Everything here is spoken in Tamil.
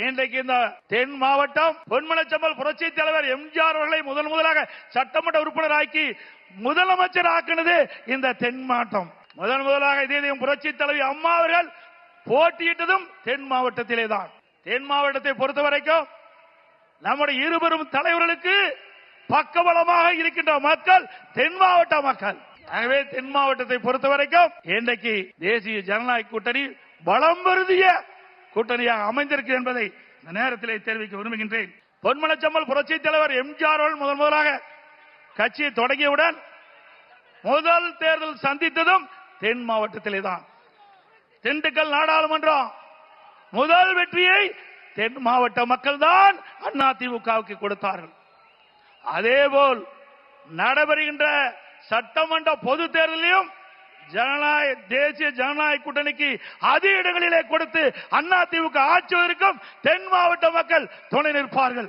இன்றைக்கு இந்த தென் மாவட்டம் பொன்மனச்சம்பல் புரட்சி தலைவர் எம்ஜிஆர் அவர்களை முதலாக சட்டமன்ற உறுப்பினராக்கி முதலமைச்சர் ஆக்கினது இந்த தென் மாவட்டம். முதலாக இதே புரட்சி தலைவி அம்மா அவர்கள் போட்டியிட்டதும் தென் மாவட்டத்திலே தான். தென் மாவட்டத்தை பொறுத்தவரைக்கும் நம்முடைய இருபெரும் தலைவர்களுக்கு பக்கபலமாக இருக்கின்ற மக்கள் தென் மாவட்ட மக்கள். எனவே தென் மாவட்டத்தை பொறுத்தவரைக்கும் இன்றைக்கு தேசிய ஜனநாயக கூட்டணி பலம் பொருந்திய கூட்டணியாக அமைந்திருக்கு என்பதை இந்த நேரத்திலே தெரிவிக்க விரும்புகின்றேன். பொன்மனச்சம்பல் புரட்சி தலைவர் எம்ஜிஆர் அவர்கள் முதலாக கட்சியை தொடங்கியவுடன் முதல் தேர்தல் சந்தித்ததும் தென் மாவட்டத்திலே தான். திண்டுக்கல் நாடாளுமன்றம் முதல் வெற்றியை தென் மாவட்ட மக்கள் தான் அதிமுகவுக்கு கொடுத்தார்கள். அதேபோல் நடைபெறுகின்ற சட்டமன்ற பொது தேர்தலையும் தேசிய ஜனநாயக கூட்டணிக்கு அதிக இடங்களிலே கொடுத்து அதிமுக ஆட்சி இருக்கும் தென் மாவட்ட மக்கள் துணை நிற்பார்கள்.